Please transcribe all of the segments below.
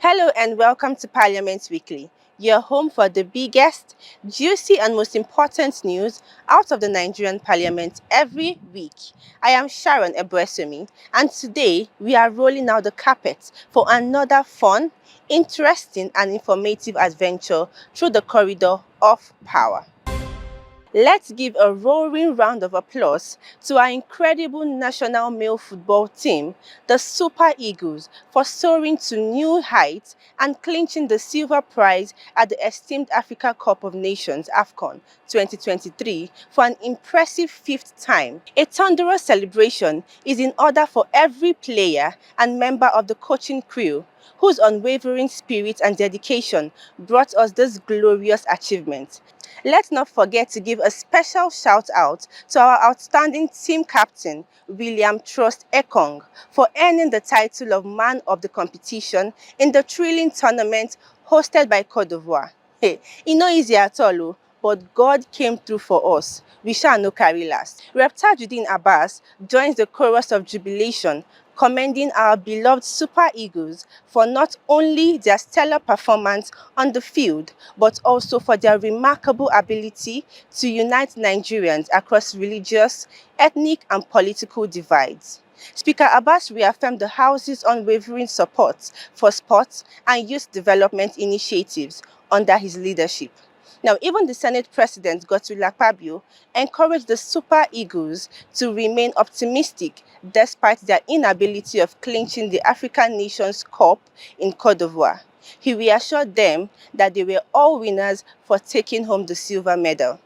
Hello and welcome to Parliament Weekly, your home for the biggest, juicy and most important news out of the Nigerian Parliament every week. I am Sharon Ebresumi, and today we are rolling out the carpet for another fun, interesting and informative adventure through the corridor of power. Let's give a roaring round of applause to our incredible national male football team, the Super Eagles, for soaring to new heights and clinching the silver prize at the esteemed Africa Cup of Nations AFCON 2023 for an impressive fifth time. A thunderous celebration is in order for every player and member of the coaching crew whose unwavering spirit and dedication brought us this glorious achievement. Let's not forget to give a special shout out to our outstanding team captain, William Trust Ekong, for earning the title of Man of the Competition in the thrilling tournament hosted by Cote d'Ivoire. Hey, it's not easy at all, but God came through for us. We shall no carry last. Rep Tajuddin Abbas joins the chorus of jubilation, commending our beloved Super Eagles for not only their stellar performance on the field, but also for their remarkable ability to unite Nigerians across religious, ethnic and political divides. Speaker Abbas reaffirmed the House's unwavering support for sports and youth development initiatives under his leadership. Now, even the Senate President, Godswill Akpabio, encouraged the Super Eagles to remain optimistic despite their inability of clinching the African Nations Cup in Cote d'Ivoire. He reassured them that they were all winners for taking home the silver medal.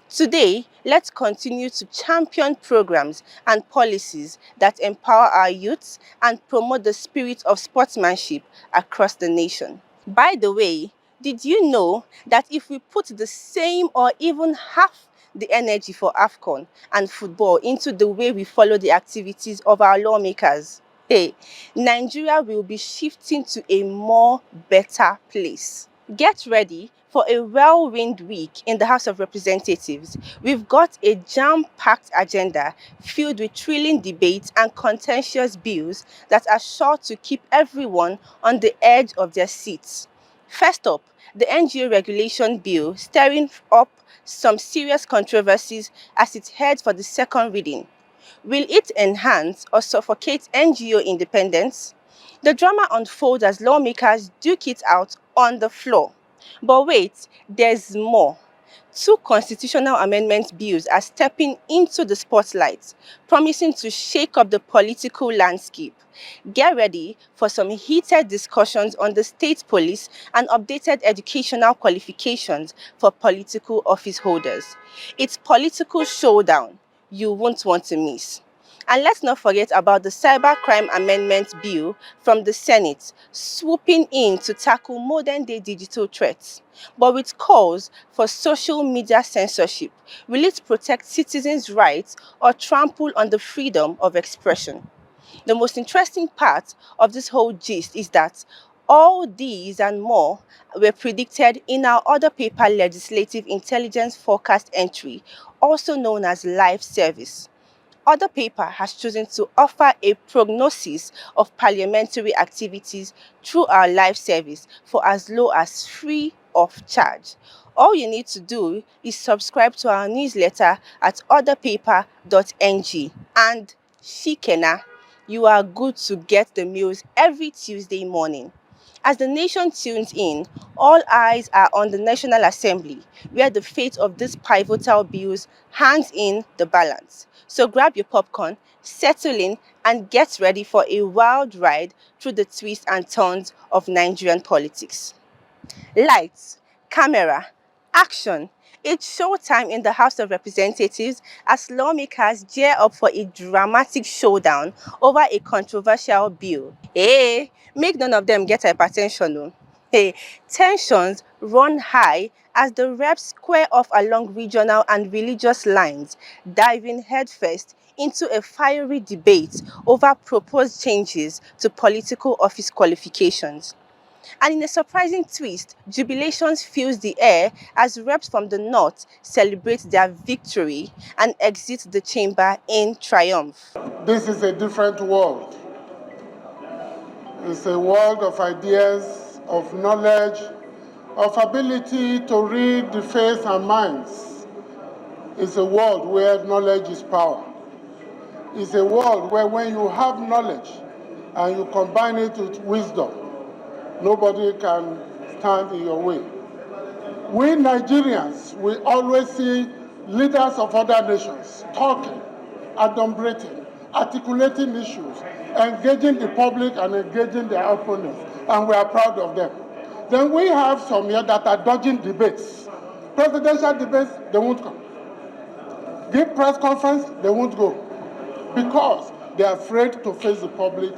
Today, let's continue to champion programs and policies that empower our youths and promote the spirit of sportsmanship across the nation. By the way, did you know that if we put the same or even half the energy for AFCON and football into the way we follow the activities of our lawmakers, hey, Nigeria will be shifting to a more better place. Get ready for a whirlwind week in the House of Representatives. We've got a jam-packed agenda filled with thrilling debates and contentious bills that are sure to keep everyone on the edge of their seats. First up, the NGO regulation bill stirring up some serious controversies as it heads for the second reading. Will it enhance or suffocate NGO independence? The drama unfolds as lawmakers duke it out on the floor. But wait, there's more. Two constitutional amendment bills are stepping into the spotlight, promising to shake up the political landscape. Get ready for some heated discussions on the state police and updated educational qualifications for political office holders. It's political showdown you won't want to miss. And let's not forget about the Cybercrime Amendment Bill from the Senate, swooping in to tackle modern-day digital threats. But with calls for social media censorship, will it protect citizens' rights or trample on the freedom of expression? The most interesting part of this whole gist is that all these and more were predicted in our other paper legislative intelligence forecast entry, also known as live service. Other paper has chosen to offer a prognosis of parliamentary activities through our live service for as low as free of charge. All you need to do is subscribe to our newsletter at otherpaper.ng and shikena, you are good to get the news every Tuesday morning. As the nation tunes in, all eyes are on the National Assembly, where the fate of these pivotal bills hangs in the balance. So grab your popcorn, settle in, and get ready for a wild ride through the twists and turns of Nigerian politics. Lights, camera, action. It's showtime in the House of Representatives as lawmakers gear up for a dramatic showdown over a controversial bill. Hey, make none of them get hypertension, though. Hey, tensions run high as the reps square off along regional and religious lines, diving headfirst into a fiery debate over proposed changes to political office qualifications. And in a surprising twist, jubilations fills the air as reps from the north celebrate their victory and exit the chamber in triumph. This is a different world. It's a world of ideas, of knowledge, of ability to read the face and minds. It's a world where knowledge is power. It's a world where when you have knowledge and you combine it with wisdom, nobody can stand in your way. We Nigerians, we always see leaders of other nations talking, adumbrating, articulating issues, engaging the public and engaging their opponents, and we are proud of them. Then we have some here that are dodging debates. Presidential debates, they won't come. Give press conference, they won't go, because they are afraid to face the public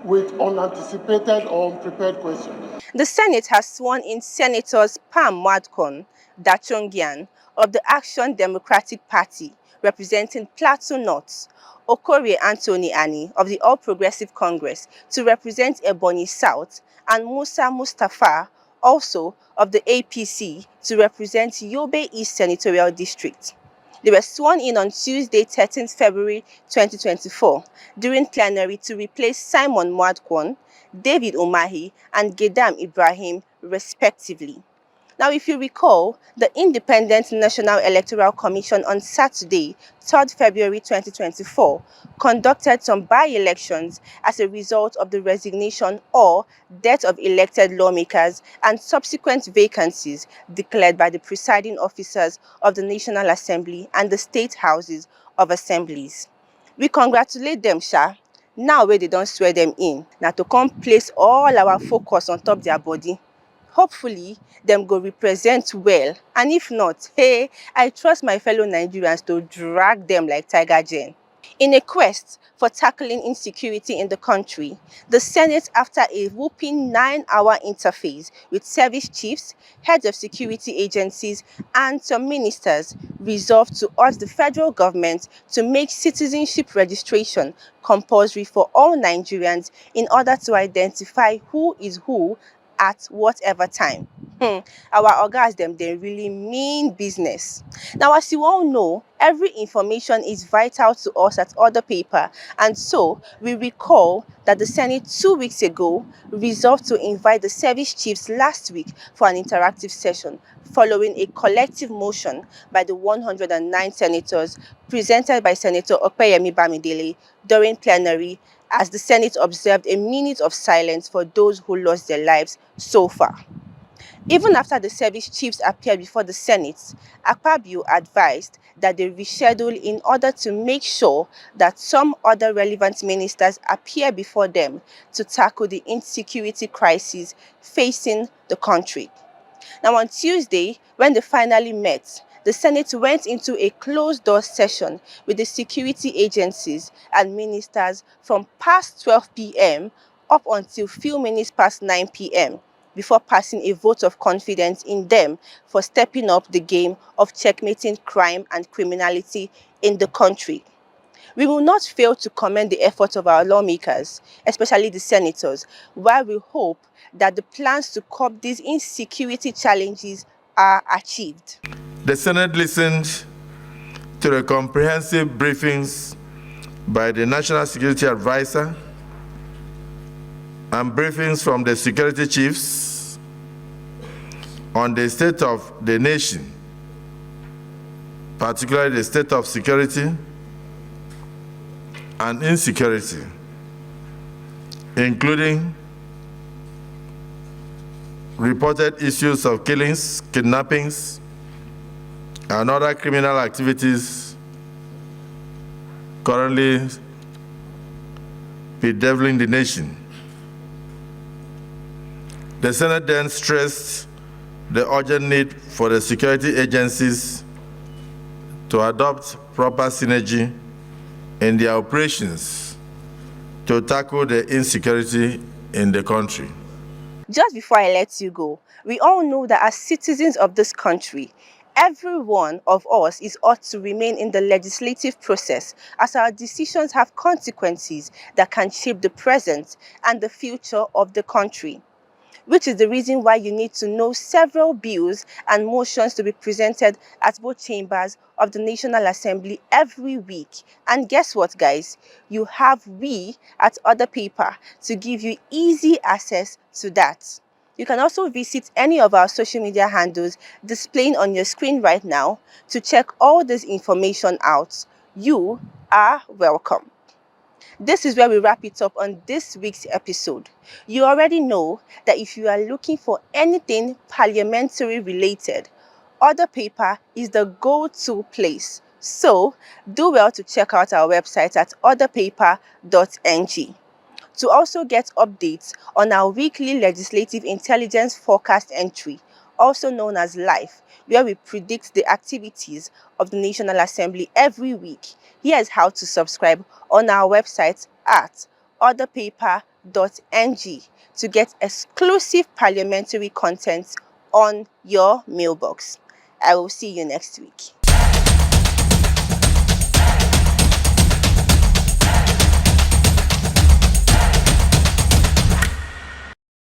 with unanticipated or unprepared questions. The Senate has sworn in Senators Pam Mwadkwon Dachongian of the Action Democratic Party, representing Plateau North, Okorie Anthony Ani of the All Progressive Congress to represent Ebonyi South, and Musa Mustapha, also of the APC, to represent Yobe East Senatorial District. They were sworn in on Tuesday, 13th February 2024, during plenary to replace Simon Mwadkwon, David Umahi, and Gedam Ibrahim, respectively. Now, if you recall, the Independent National Electoral Commission on Saturday, 3rd February 2024, conducted some by-elections as a result of the resignation or death of elected lawmakers and subsequent vacancies declared by the presiding officers of the National Assembly and the state houses of assemblies. We congratulate them, Sha. Now wey they don't swear them in, now to come place all our focus on top their body. Hopefully, them go represent well, and if not, hey, I trust my fellow Nigerians to drag them like Tiger Jen. In a quest for tackling insecurity in the country, the Senate, after a whopping 9-hour interface with service chiefs, heads of security agencies, and some ministers, resolved to urge the federal government to make citizenship registration compulsory for all Nigerians in order to identify who is who at whatever time. Our ogas them, they really mean business. Now, as you all know, every information is vital to us at Other Paper, and so we recall that the Senate 2 weeks ago resolved to invite the service chiefs last week for an interactive session following a collective motion by the 109 senators presented by Senator Opeyemi Bamidele during plenary, as the Senate observed a minute of silence for those who lost their lives so far. Even after the service chiefs appeared before the Senate, Akpabio advised that they reschedule in order to make sure that some other relevant ministers appear before them to tackle the insecurity crisis facing the country. Now, on Tuesday, when they finally met, the Senate went into a closed-door session with the security agencies and ministers from past 12 p.m. up until few minutes past 9 p.m. before passing a vote of confidence in them for stepping up the game of checkmating crime and criminality in the country. We will not fail to commend the efforts of our lawmakers, especially the senators, while we hope that the plans to curb these insecurity challenges are achieved. The Senate listened to the comprehensive briefings by the National Security Advisor and briefings from the security chiefs on the state of the nation, particularly the state of security and insecurity, including reported issues of killings, kidnappings, and other criminal activities currently bedeviling the nation. The Senate then stressed the urgent need for the security agencies to adopt proper synergy in their operations to tackle the insecurity in the country. Just before I let you go, we all know that as citizens of this country, every one of us is ought to remain in the legislative process, as our decisions have consequences that can shape the present and the future of the country, which is the reason why you need to know several bills and motions to be presented at both chambers of the National Assembly every week. And guess what, guys? You have we at Other Paper to give you easy access to that. You can also visit any of our social media handles displaying on your screen right now to check all this information out. You are welcome. This is where we wrap it up on this week's episode. You already know that if you are looking for anything parliamentary related, Order Paper is the go-to place. So do well to check out our website at orderpaper.ng. To also get updates on our weekly legislative intelligence forecast entry, also known as LIFE, where we predict the activities of the National Assembly every week, here's how to subscribe on our website at orderpaper.ng to get exclusive parliamentary content on your mailbox. I will see you next week.